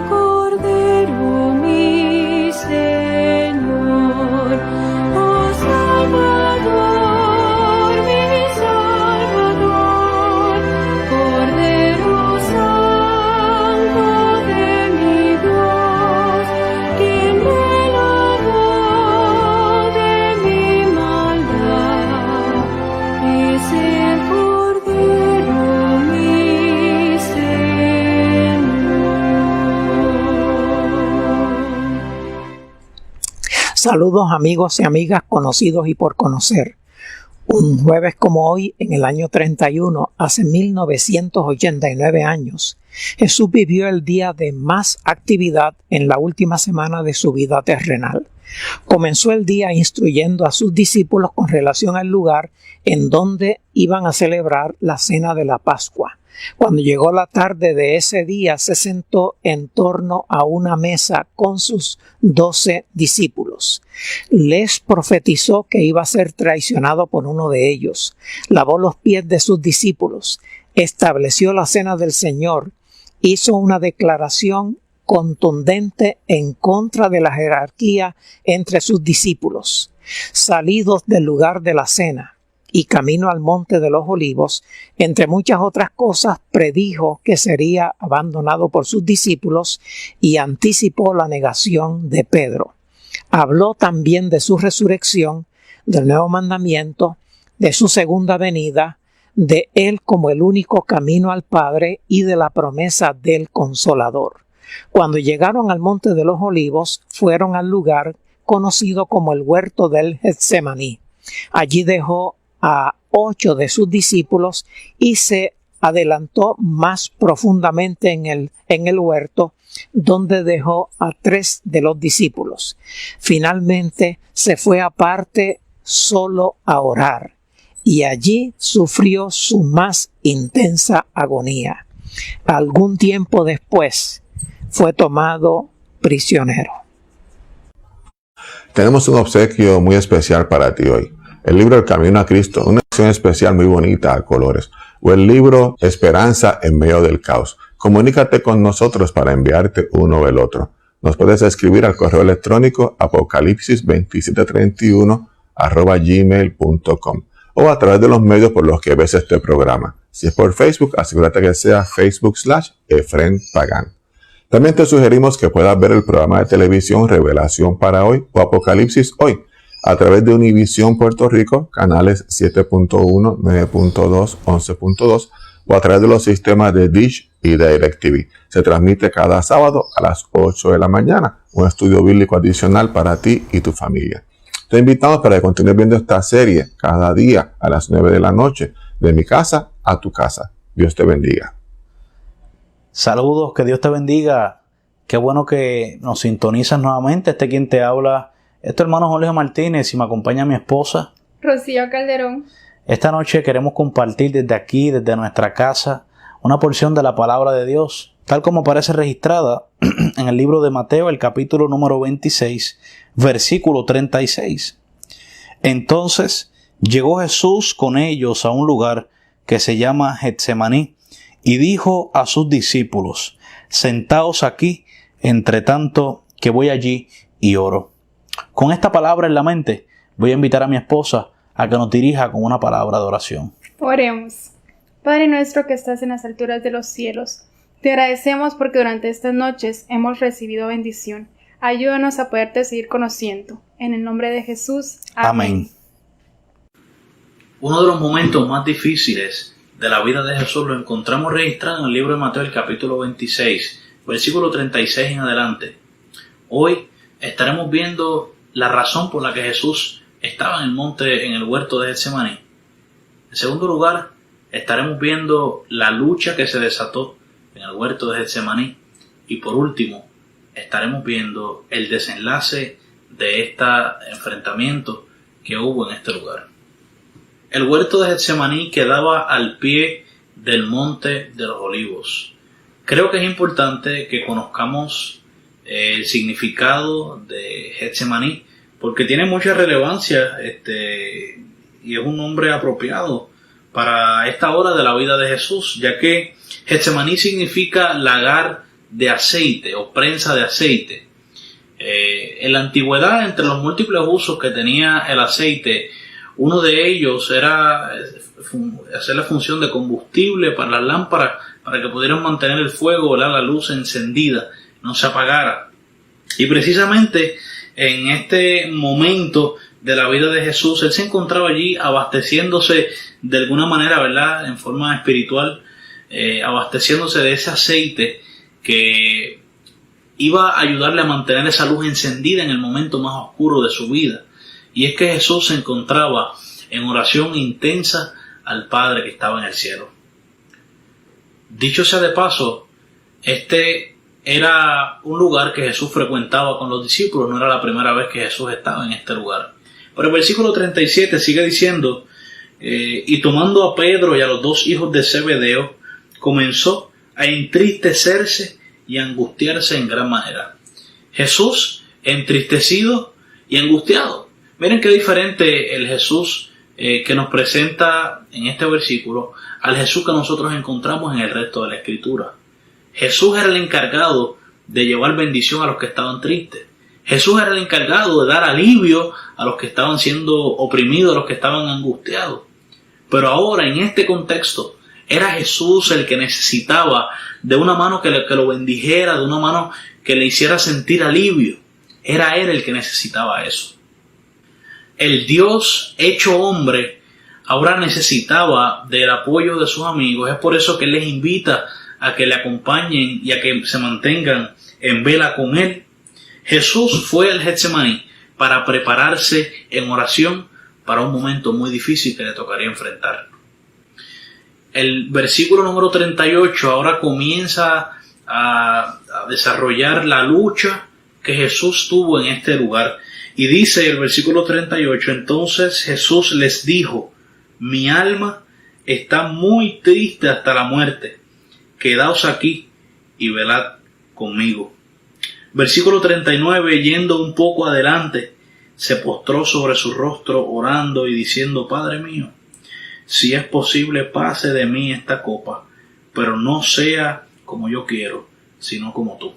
Cordero, mi Señor, oh Salvador, mi Salvador, Cordero Santo de mi Dios, quien me lavó de mi maldad, es el Cordero, mi Señor. Saludos amigos y amigas, conocidos y por conocer. Un jueves como hoy, en el año 31, hace 1989 años, Jesús vivió el día de más actividad en la última semana de su vida terrenal. Comenzó el día instruyendo a sus discípulos con relación al lugar en donde iban a celebrar la cena de la Pascua. Cuando llegó la tarde de ese día, se sentó en torno a una mesa con sus 12 discípulos. Les profetizó que iba a ser traicionado por uno de ellos. Lavó los pies de sus discípulos, estableció la cena del Señor, hizo una declaración contundente en contra de la jerarquía entre sus discípulos. Salidos del lugar de la cena y camino al monte de los Olivos, entre muchas otras cosas, predijo que sería abandonado por sus discípulos y anticipó la negación de Pedro. Habló también de su resurrección, del nuevo mandamiento, de su segunda venida, de él como el único camino al Padre y de la promesa del Consolador. Cuando llegaron al monte de los Olivos, fueron al lugar conocido como el huerto del Getsemaní. Allí dejó a 8 de sus discípulos y se adelantó más profundamente en el huerto, donde dejó a 3 de los discípulos. Finalmente se fue aparte solo a orar y allí sufrió su más intensa agonía. Algún tiempo después fue tomado prisionero. Tenemos un obsequio muy especial para ti hoy. El libro El Camino a Cristo, una edición especial muy bonita a colores. O el libro Esperanza en medio del caos. Comunícate con nosotros para enviarte uno o el otro. Nos puedes escribir al correo electrónico apocalipsis2731@gmail.com o a través de los medios por los que ves este programa. Si es por Facebook, asegúrate que sea Facebook/Efren Pagán. También te sugerimos que puedas ver el programa de televisión Revelación para Hoy o Apocalipsis Hoy a través de Univisión Puerto Rico, canales 7.1, 9.2, 11.2 o a través de los sistemas de Dish y de DirecTV. Se transmite cada sábado a las 8 de la mañana, un estudio bíblico adicional para ti y tu familia. Te invitamos para que continúes viendo esta serie cada día a las 9 de la noche, de mi casa a tu casa. Dios te bendiga. Saludos, que Dios te bendiga. Qué bueno que nos sintonizas nuevamente. Quien te habla, es tu hermano Jorge Martínez y me acompaña mi esposa Rocío Calderón. Esta noche queremos compartir desde aquí, desde nuestra casa, una porción de la palabra de Dios, tal como aparece registrada en el libro de Mateo, el capítulo número 26, versículo 36. Entonces llegó Jesús con ellos a un lugar que se llama Getsemaní y dijo a sus discípulos: sentaos aquí, entre tanto que voy allí y oro. Con esta palabra en la mente, voy a invitar a mi esposa a que nos dirija con una palabra de oración. Oremos. Padre nuestro que estás en las alturas de los cielos, te agradecemos porque durante estas noches hemos recibido bendición. Ayúdanos a poderte seguir conociendo. En el nombre de Jesús. Amén. Uno de los momentos más difíciles de la vida de Jesús lo encontramos registrado en el libro de Mateo, el capítulo 26, versículo 36 en adelante. Hoy estaremos viendo la razón por la que Jesús estaba en el monte, en el huerto de Getsemaní. En segundo lugar, estaremos viendo la lucha que se desató en el huerto de Getsemaní. Y por último, estaremos viendo el desenlace de este enfrentamiento que hubo en este lugar. El huerto de Getsemaní quedaba al pie del monte de los Olivos. Creo que es importante que conozcamos el significado de Getsemaní, porque tiene mucha relevancia y es un nombre apropiado para esta hora de la vida de Jesús, ya que Getsemaní significa lagar de aceite o prensa de aceite. En la antigüedad, entre los múltiples usos que tenía el aceite, uno de ellos era hacer la función de combustible para las lámparas, para que pudieran mantener el fuego, ¿verdad?, la luz encendida, no se apagara. Y precisamente en este momento de la vida de Jesús, él se encontraba allí abasteciéndose de alguna manera, ¿verdad?, en forma espiritual, abasteciéndose de ese aceite que iba a ayudarle a mantener esa luz encendida en el momento más oscuro de su vida. Y es que Jesús se encontraba en oración intensa al Padre que estaba en el cielo. Dicho sea de paso, este era un lugar que Jesús frecuentaba con los discípulos, no era la primera vez que Jesús estaba en este lugar. Pero el versículo 37 sigue diciendo, y tomando a Pedro y a los 2 hijos de Zebedeo, comenzó a entristecerse y angustiarse en gran manera. Jesús entristecido y angustiado. Miren qué diferente el Jesús que nos presenta en este versículo al Jesús que nosotros encontramos en el resto de la Escritura. Jesús era el encargado de llevar bendición a los que estaban tristes. Jesús era el encargado de dar alivio a los que estaban siendo oprimidos, a los que estaban angustiados. Pero ahora, en este contexto, era Jesús el que necesitaba de una mano que lo bendijera, de una mano que le hiciera sentir alivio. Era Él el que necesitaba eso. El Dios hecho hombre ahora necesitaba del apoyo de sus amigos. Es por eso que Él les invita a que le acompañen y a que se mantengan en vela con Él. Jesús fue al Getsemaní para prepararse en oración para un momento muy difícil que le tocaría enfrentar. El versículo número 38 ahora comienza a desarrollar la lucha que Jesús tuvo en este lugar. Y dice el versículo 38, entonces Jesús les dijo, mi alma está muy triste hasta la muerte. Quedaos aquí y velad conmigo. Versículo 39, yendo un poco adelante, se postró sobre su rostro orando y diciendo, Padre mío, si es posible, pase de mí esta copa, pero no sea como yo quiero, sino como tú.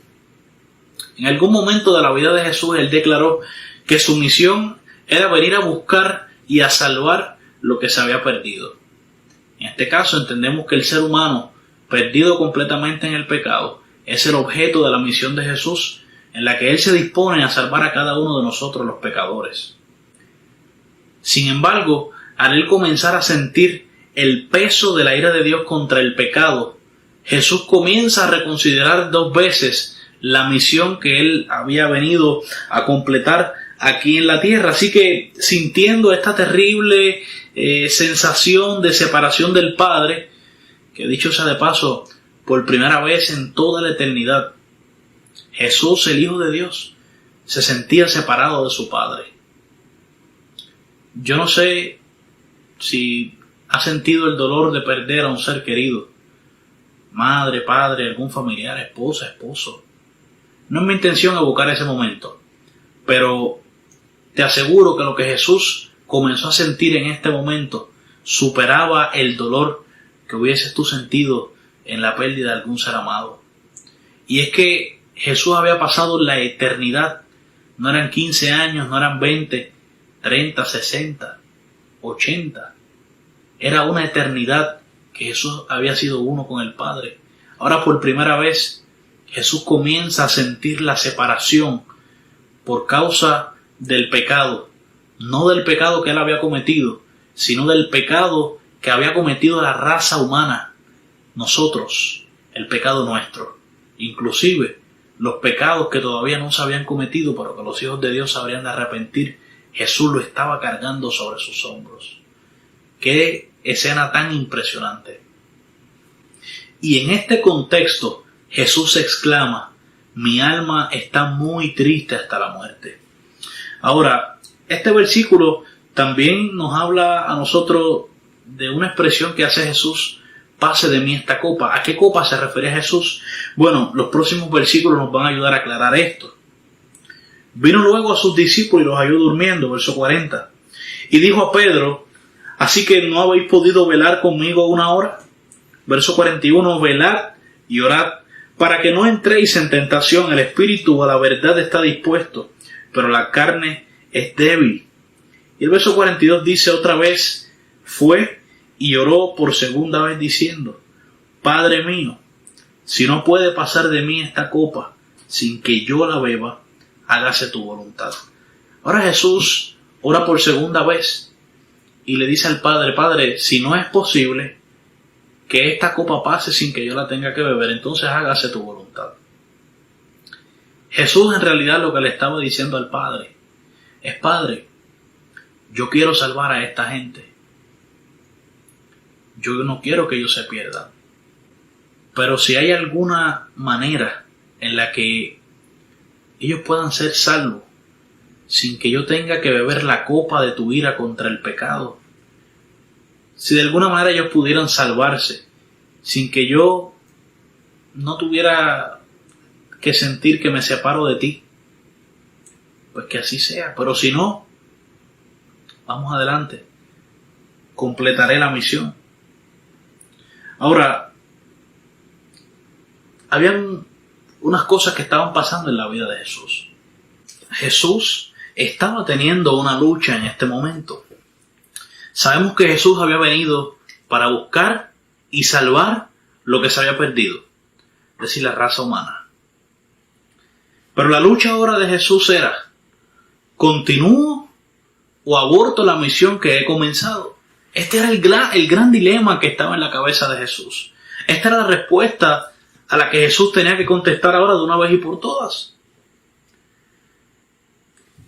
En algún momento de la vida de Jesús, Él declaró que su misión era venir a buscar y a salvar lo que se había perdido. En este caso entendemos que el ser humano, perdido completamente en el pecado, es el objeto de la misión de Jesús, en la que Él se dispone a salvar a cada uno de nosotros los pecadores. Sin embargo, al Él comenzar a sentir el peso de la ira de Dios contra el pecado, Jesús comienza a reconsiderar 2 veces la misión que Él había venido a completar aquí en la tierra. Así que, sintiendo esta terrible sensación de separación del Padre, que dicho sea de paso, por primera vez en toda la eternidad, Jesús, el Hijo de Dios, se sentía separado de su Padre. Yo no sé si ha sentido el dolor de perder a un ser querido, madre, padre, algún familiar, esposa, esposo. No es mi intención evocar ese momento, pero te aseguro que lo que Jesús comenzó a sentir en este momento superaba el dolor que hubieses tú sentido en la pérdida de algún ser amado. Y es que Jesús había pasado la eternidad. No eran 15 años, no eran 20, 30, 60, 80. Era una eternidad que Jesús había sido uno con el Padre. Ahora por primera vez Jesús comienza a sentir la separación por causa del pecado. No del pecado que Él había cometido, sino del pecado que había cometido la raza humana. Nosotros, el pecado nuestro. Inclusive los pecados que todavía no se habían cometido, pero que los hijos de Dios se habrían de arrepentir, Jesús lo estaba cargando sobre sus hombros. ¡Qué escena tan impresionante! Y en este contexto, Jesús exclama, mi alma está muy triste hasta la muerte. Ahora, este versículo también nos habla a nosotros de una expresión que hace Jesús, pase de mí esta copa. ¿A qué copa se refería Jesús? Bueno, los próximos versículos nos van a ayudar a aclarar esto. Vino luego a sus discípulos y los halló durmiendo, verso 40. Y dijo a Pedro, ¿así que no habéis podido velar conmigo 1 hora? Verso 41, velad y orad para que no entréis en tentación. El espíritu a la verdad está dispuesto, pero la carne es débil. Y el verso 42 dice otra vez, fue y oró por segunda vez diciendo, Padre mío, si no puede pasar de mí esta copa sin que yo la beba, hágase tu voluntad. Ahora Jesús ora por segunda vez y le dice al Padre, Padre, si no es posible que esta copa pase sin que yo la tenga que beber, entonces hágase tu voluntad. Jesús en realidad lo que le estaba diciendo al Padre es, Padre, yo quiero salvar a esta gente. Yo no quiero que ellos se pierdan. Pero si hay alguna manera en la que ellos puedan ser salvos sin que yo tenga que beber la copa de tu ira contra el pecado, si de alguna manera ellos pudieran salvarse sin que yo no tuviera que sentir que me separo de ti, pues que así sea. Pero si no, vamos adelante, completaré la misión. Ahora, habían unas cosas que estaban pasando en la vida de Jesús. Jesús estaba teniendo una lucha en este momento. Sabemos que Jesús había venido para buscar y salvar lo que se había perdido, es decir, la raza humana. Pero la lucha ahora de Jesús era, ¿continúo o aborto la misión que he comenzado? Este era el gran dilema que estaba en la cabeza de Jesús. Esta era la respuesta a la que Jesús tenía que contestar ahora de una vez y por todas.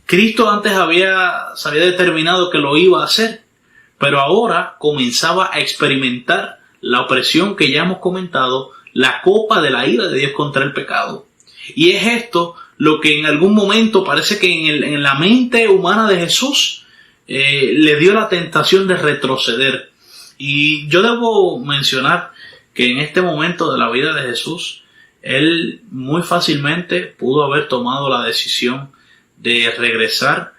Cristo antes se había determinado que lo iba a hacer, pero ahora comenzaba a experimentar la opresión que ya hemos comentado, la copa de la ira de Dios contra el pecado. Y es esto lo que en algún momento parece que en la mente humana de Jesús le dio la tentación de retroceder. Y yo debo mencionar que en este momento de la vida de Jesús, él muy fácilmente pudo haber tomado la decisión de regresar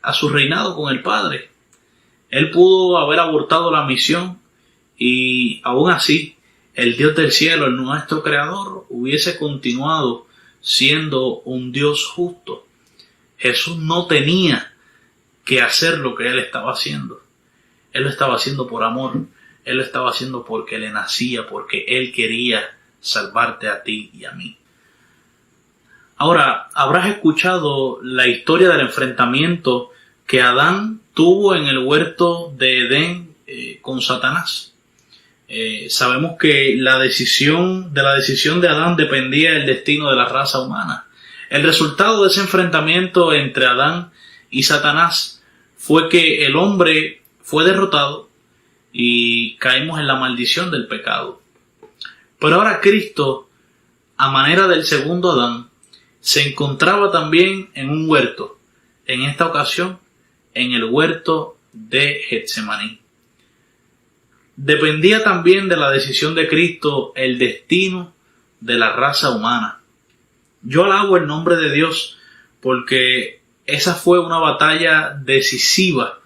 a su reinado con el Padre. Él pudo haber abortado la misión y aún así el Dios del cielo, el nuestro Creador, hubiese continuado siendo un Dios justo. Jesús no tenía que hacer lo que él estaba haciendo. Él lo estaba haciendo por amor. Él lo estaba haciendo porque le nacía, porque él quería salvarte a ti y a mí. Ahora, habrás escuchado la historia del enfrentamiento que Adán tuvo en el huerto de Edén con Satanás. Sabemos que de la decisión de Adán dependía el destino de la raza humana. El resultado de ese enfrentamiento entre Adán y Satanás fue que el hombre fue derrotado y caímos en la maldición del pecado. Pero ahora Cristo, a manera del segundo Adán, se encontraba también en un huerto, en esta ocasión en el huerto de Getsemaní. Dependía también de la decisión de Cristo el destino de la raza humana. Yo alabo el nombre de Dios porque esa fue una batalla decisiva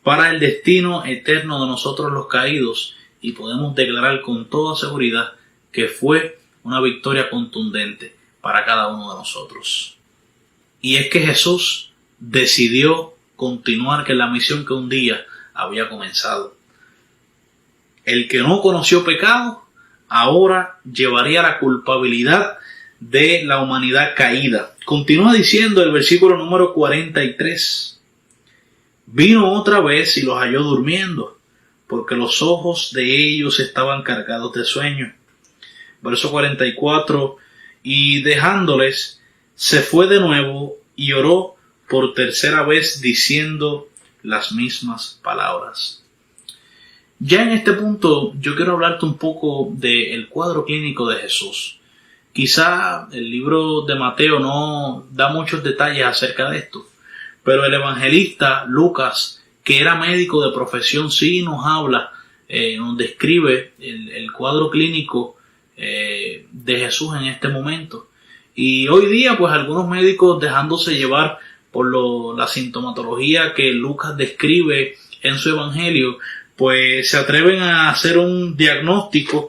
para el destino eterno de nosotros los caídos, y podemos declarar con toda seguridad que fue una victoria contundente para cada uno de nosotros. Y es que Jesús decidió continuar con la misión que un día había comenzado. El que no conoció pecado ahora llevaría la culpabilidad de la humanidad caída. Continúa diciendo el versículo número 43. Vino otra vez y los halló durmiendo, porque los ojos de ellos estaban cargados de sueño. Verso 44. Y dejándoles, se fue de nuevo y oró por tercera vez diciendo las mismas palabras. Ya en este punto yo quiero hablarte un poco del cuadro clínico de Jesús. Quizá el libro de Mateo no da muchos detalles acerca de esto, pero el evangelista Lucas, que era médico de profesión, sí nos habla, nos describe el cuadro clínico de Jesús en este momento. Y hoy día pues algunos médicos, dejándose llevar por la sintomatología que Lucas describe en su evangelio, pues se atreven a hacer un diagnóstico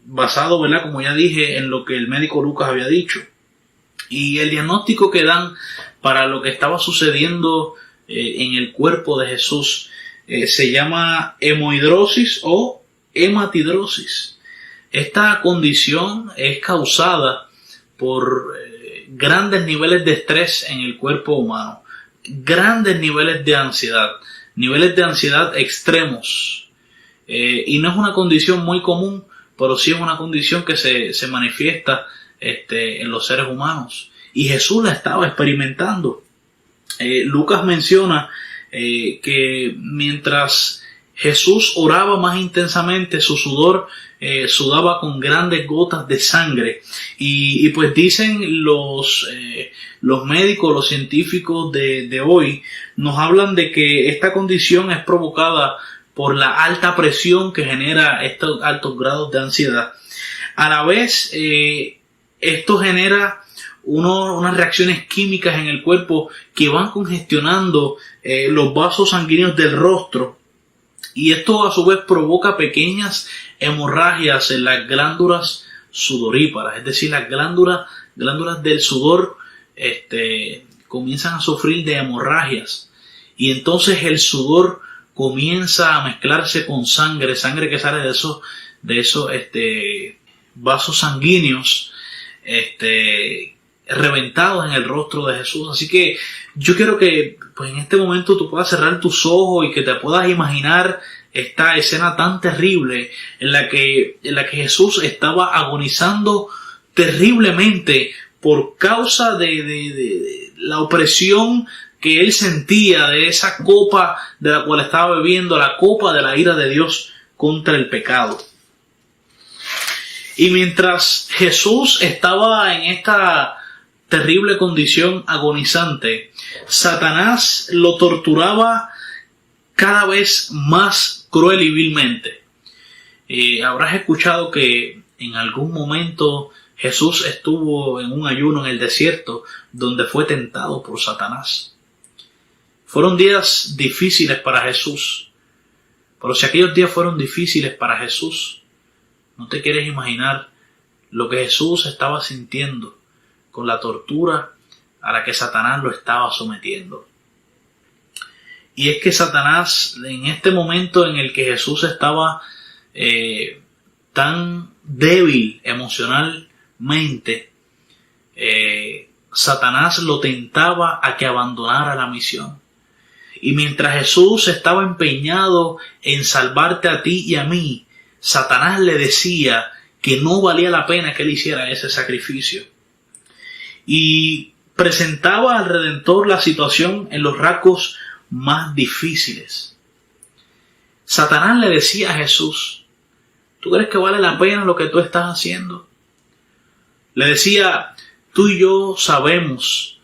basado, ¿verdad?, como ya dije, en lo que el médico Lucas había dicho. Y el diagnóstico que dan para lo que estaba sucediendo en el cuerpo de Jesús se llama hemohidrosis o hematidrosis. Esta condición es causada por grandes niveles de estrés en el cuerpo humano, grandes niveles de ansiedad extremos. Y no es una condición muy común, pero sí es una condición que se manifiesta en los seres humanos. Y Jesús la estaba experimentando. Lucas menciona que mientras Jesús oraba más intensamente, su sudor sudaba con grandes gotas de sangre. Y pues dicen los médicos, los científicos de hoy, nos hablan de que esta condición es provocada por la alta presión que genera estos altos grados de ansiedad. A la vez, esto genera unas reacciones químicas en el cuerpo que van congestionando los vasos sanguíneos del rostro, y esto a su vez provoca pequeñas hemorragias en las glándulas sudoríparas, es decir, las glándulas del sudor comienzan a sufrir de hemorragias, y entonces el sudor comienza a mezclarse con sangre que sale de esos vasos sanguíneos reventados en el rostro de Jesús. Así que yo quiero que pues en este momento tú puedas cerrar tus ojos y que te puedas imaginar esta escena tan terrible en la que Jesús estaba agonizando terriblemente por causa de la opresión que él sentía, de esa copa de la cual estaba bebiendo, la copa de la ira de Dios contra el pecado. Y mientras Jesús estaba en esta terrible condición agonizante, Satanás lo torturaba cada vez más cruel y vilmente. Habrás escuchado que en algún momento Jesús estuvo en un ayuno en el desierto donde fue tentado por Satanás. Fueron días difíciles para Jesús, pero si aquellos días fueron difíciles para Jesús, no te quieres imaginar lo que Jesús estaba sintiendo con la tortura a la que Satanás lo estaba sometiendo. Y es que Satanás, en este momento en el que Jesús estaba tan débil emocionalmente, Satanás lo tentaba a que abandonara la misión. Y mientras Jesús estaba empeñado en salvarte a ti y a mí, Satanás le decía que no valía la pena que él hiciera ese sacrificio. Y presentaba al Redentor la situación en los rasgos más difíciles. Satanás le decía a Jesús: ¿tú crees que vale la pena lo que tú estás haciendo? Le decía: tú y yo sabemos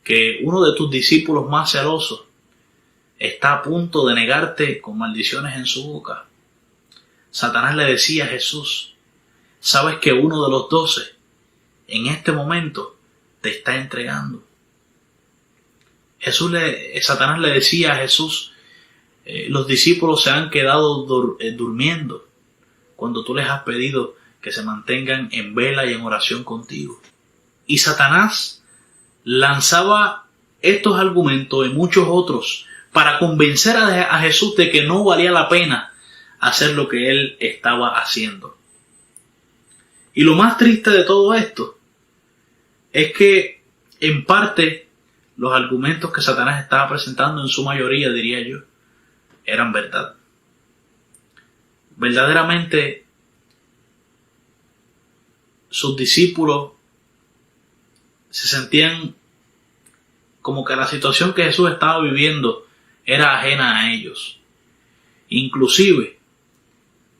que uno de tus discípulos más celosos está a punto de negarte con maldiciones en su boca. Satanás le decía a Jesús: sabes que uno de los 12 en este momento te está entregando. Satanás le decía a Jesús: los discípulos se han quedado durmiendo cuando tú les has pedido que se mantengan en vela y en oración contigo. Y Satanás lanzaba estos argumentos y muchos otros para convencer a Jesús de que no valía la pena hacer lo que él estaba haciendo. Y lo más triste de todo esto es que, en parte, los argumentos que Satanás estaba presentando, en su mayoría, diría yo, eran verdad. Verdaderamente, sus discípulos se sentían como que la situación que Jesús estaba viviendo era ajena a ellos. Inclusive,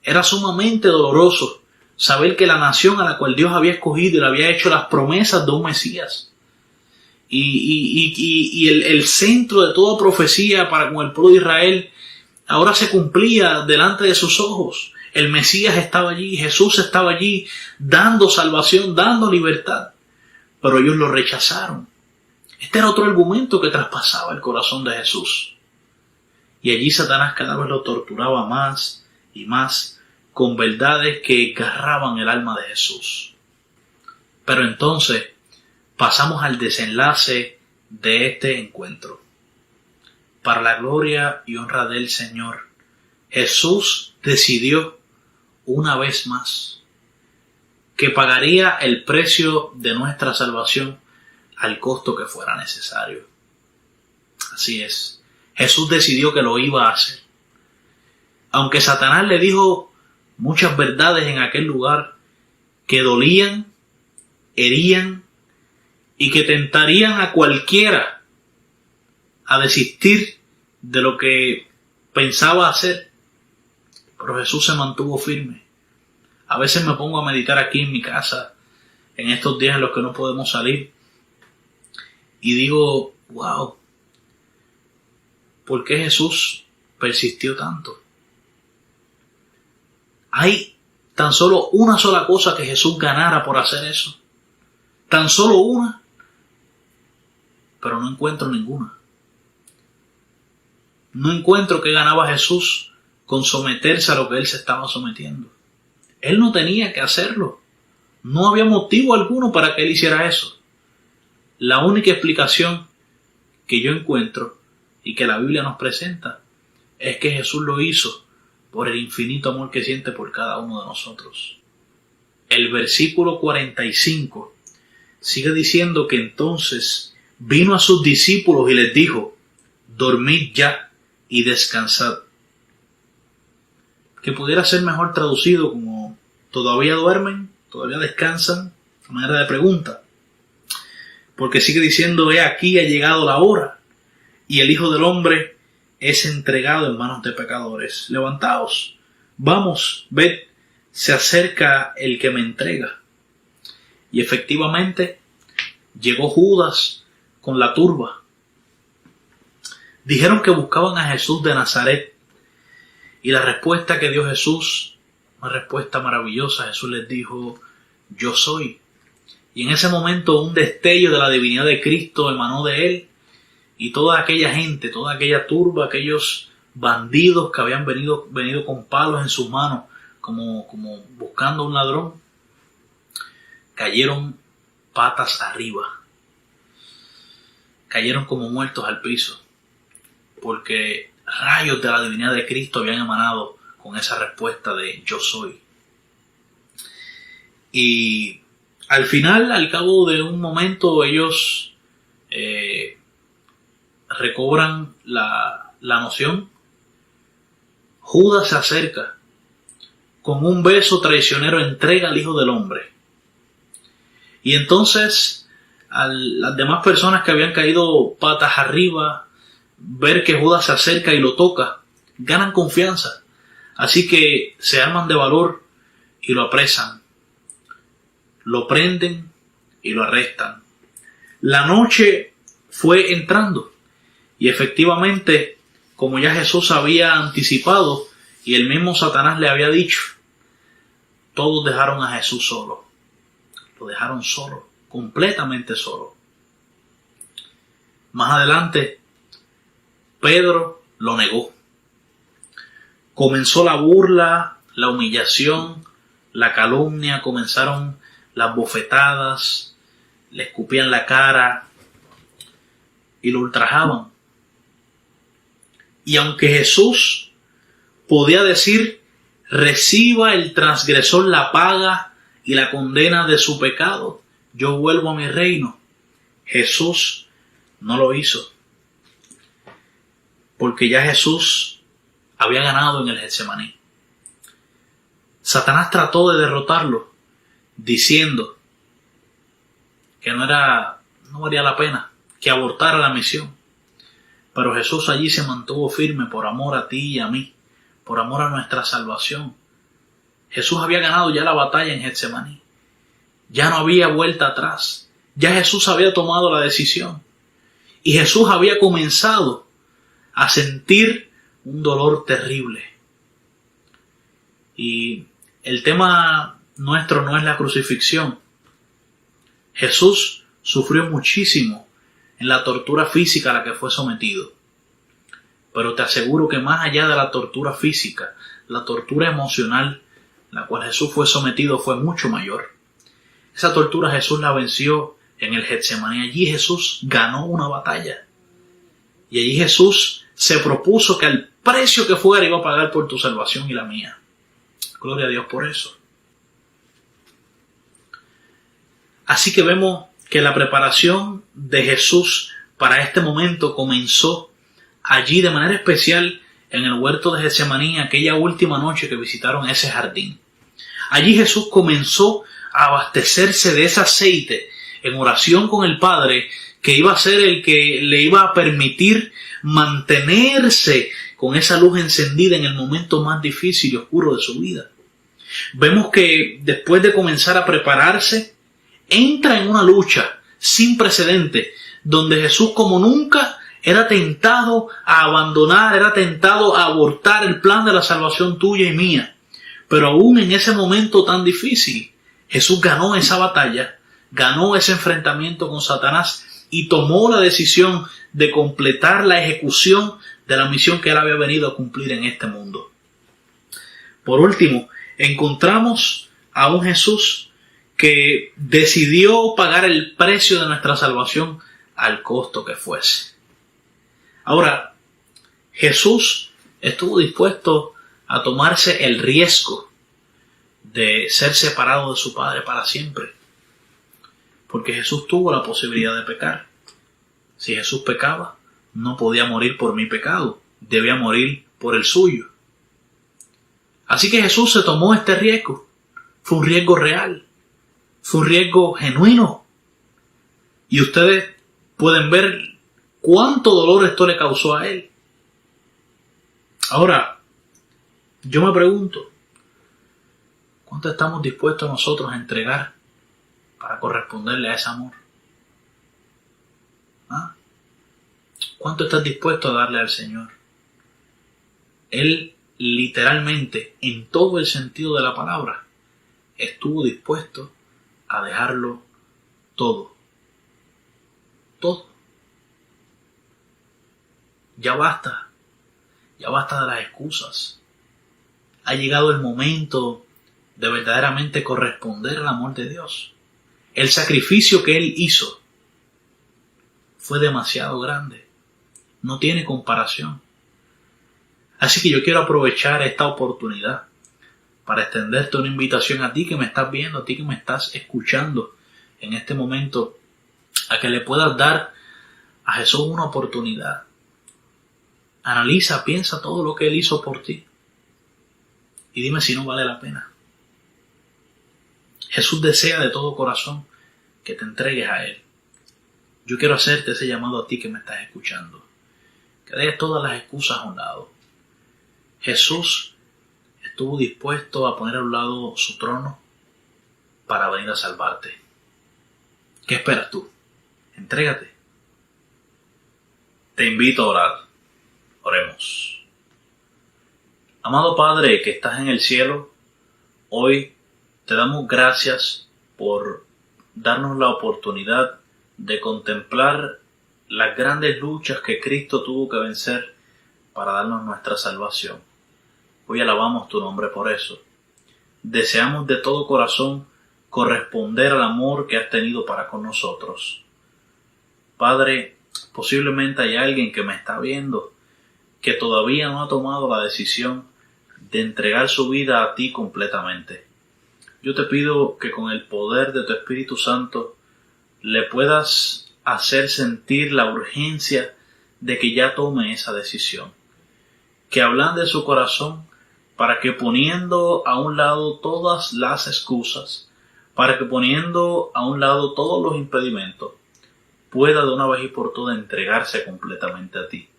era sumamente doloroso saber que la nación a la cual Dios había escogido y le había hecho las promesas de un Mesías, y el centro de toda profecía para con el pueblo de Israel, ahora se cumplía delante de sus ojos. El Mesías estaba allí, Jesús estaba allí, dando salvación, dando libertad, pero ellos lo rechazaron. Este era otro argumento que traspasaba el corazón de Jesús. Y allí Satanás cada vez lo torturaba más y más, con verdades que desgarraban el alma de Jesús. Pero entonces pasamos al desenlace de este encuentro. Para la gloria y honra del Señor, Jesús decidió una vez más que pagaría el precio de nuestra salvación al costo que fuera necesario. Así es, Jesús decidió que lo iba a hacer. Aunque Satanás le dijo muchas verdades en aquel lugar que dolían, herían y que tentarían a cualquiera a desistir de lo que pensaba hacer, pero Jesús se mantuvo firme. A veces me pongo a meditar aquí en mi casa, en estos días en los que no podemos salir, y digo, wow, ¿por qué Jesús persistió tanto? Hay tan solo una sola cosa que Jesús ganara por hacer eso. Tan solo una, pero no encuentro ninguna. No encuentro qué ganaba Jesús con someterse a lo que él se estaba sometiendo. Él no tenía que hacerlo. No había motivo alguno para que él hiciera eso. La única explicación que yo encuentro y que la Biblia nos presenta es que Jesús lo hizo por el infinito amor que siente por cada uno de nosotros. El versículo 45 sigue diciendo que entonces vino a sus discípulos y les dijo: dormid ya y descansad. Que pudiera ser mejor traducido como todavía duermen, todavía descansan, de manera de pregunta. Porque sigue diciendo: he aquí ha llegado la hora y el Hijo del Hombre es entregado en manos de pecadores. Levantaos, vamos, ved, se acerca el que me entrega. Y efectivamente llegó Judas con la turba. Dijeron que buscaban a Jesús de Nazaret. Y la respuesta que dio Jesús, una respuesta maravillosa, Jesús les dijo: yo soy. Y en ese momento un destello de la divinidad de Cristo emanó de él, y toda aquella gente, toda aquella turba, aquellos bandidos que habían venido con palos en sus manos, como buscando a un ladrón, cayeron patas arriba, cayeron como muertos al piso, porque rayos de la divinidad de Cristo habían emanado con esa respuesta de yo soy. Y al final, al cabo de un momento, ellos recobran la noción. Judas se acerca, con un beso traicionero entrega al Hijo del Hombre. Y entonces a las demás personas que habían caído patas arriba, ver que Judas se acerca y lo toca, ganan confianza. Así que se arman de valor y lo apresan, lo prenden y lo arrestan. La noche fue entrando y efectivamente, como ya Jesús había anticipado y el mismo Satanás le había dicho, todos dejaron a Jesús solo. Lo dejaron solo, completamente solo. Más adelante, Pedro lo negó. Comenzó la burla, la humillación, la calumnia, comenzaron las bofetadas, le escupían la cara y lo ultrajaban. Y aunque Jesús podía decir: reciba el transgresor la paga y la condena de su pecado, yo vuelvo a mi reino, Jesús no lo hizo, porque ya Jesús había ganado en el Getsemaní. Satanás trató de derrotarlo, diciendo que no valía la pena, que abortara la misión. Pero Jesús allí se mantuvo firme por amor a ti y a mí, por amor a nuestra salvación. Jesús había ganado ya la batalla en Getsemaní. Ya no había vuelta atrás. Ya Jesús había tomado la decisión. Y Jesús había comenzado a sentir un dolor terrible. Y el tema nuestro no es la crucifixión. Jesús sufrió muchísimo en la tortura física a la que fue sometido. Pero te aseguro que más allá de la tortura física, la tortura emocional la cual Jesús fue sometido fue mucho mayor. Esa tortura Jesús la venció en el Getsemaní. Allí Jesús ganó una batalla. Y allí Jesús se propuso que al precio que fuera iba a pagar por tu salvación y la mía. Gloria a Dios por eso. Así que vemos que la preparación de Jesús para este momento comenzó allí de manera especial en el huerto de Getsemaní, aquella última noche que visitaron ese jardín. Allí Jesús comenzó a abastecerse de ese aceite en oración con el Padre, que iba a ser el que le iba a permitir mantenerse con esa luz encendida en el momento más difícil y oscuro de su vida. Vemos que después de comenzar a prepararse, entra en una lucha sin precedente, donde Jesús como nunca era tentado a abandonar, era tentado a abortar el plan de la salvación tuya y mía. Pero aún en ese momento tan difícil, Jesús ganó esa batalla, ganó ese enfrentamiento con Satanás y tomó la decisión de completar la ejecución de la misión que él había venido a cumplir en este mundo. Por último, encontramos a un Jesús que decidió pagar el precio de nuestra salvación al costo que fuese. Ahora, Jesús estuvo dispuesto a tomarse el riesgo de ser separado de su Padre para siempre, porque Jesús tuvo la posibilidad de pecar. Si Jesús pecaba, no podía morir por mi pecado, debía morir por el suyo. Así que Jesús se tomó este riesgo. Fue un riesgo real, fue un riesgo genuino. Y ustedes pueden ver cuánto dolor esto le causó a él. Ahora, yo me pregunto, ¿cuánto estamos dispuestos nosotros a entregar para corresponderle a ese amor? ¿Ah? ¿Cuánto estás dispuesto a darle al Señor? Él literalmente, en todo el sentido de la palabra, estuvo dispuesto a dejarlo todo. Todo. Ya basta de las excusas. Ha llegado el momento de verdaderamente corresponder al amor de Dios. El sacrificio que Él hizo fue demasiado grande. No tiene comparación. Así que yo quiero aprovechar esta oportunidad para extenderte una invitación a ti que me estás viendo, a ti que me estás escuchando en este momento, a que le puedas dar a Jesús una oportunidad. Analiza, piensa todo lo que Él hizo por ti y dime si no vale la pena. Jesús desea de todo corazón que te entregues a Él. Yo quiero hacerte ese llamado a ti que me estás escuchando, que dejes todas las excusas a un lado. Jesús estuvo dispuesto a poner a un lado su trono para venir a salvarte. ¿Qué esperas tú? Entrégate. Te invito a orar. Oremos. Amado Padre que estás en el cielo, hoy te damos gracias por darnos la oportunidad de contemplar las grandes luchas que Cristo tuvo que vencer para darnos nuestra salvación. Hoy alabamos tu nombre por eso. Deseamos de todo corazón corresponder al amor que has tenido para con nosotros. Padre, posiblemente hay alguien que me está viendo que todavía no ha tomado la decisión de entregar su vida a ti completamente. Yo te pido que con el poder de tu Espíritu Santo le puedas hacer sentir la urgencia de que ya tome esa decisión. Que ablande su corazón para que poniendo a un lado todas las excusas, para que poniendo a un lado todos los impedimentos, pueda de una vez y por todas entregarse completamente a ti.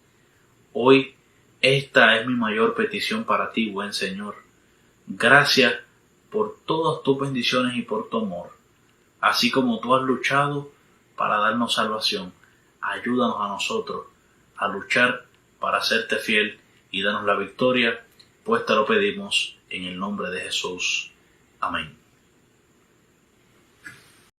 Hoy esta es mi mayor petición para ti, buen Señor. Gracias por todas tus bendiciones y por tu amor. Así como tú has luchado para darnos salvación, ayúdanos a nosotros a luchar para serte fiel y darnos la victoria, pues te lo pedimos en el nombre de Jesús. Amén.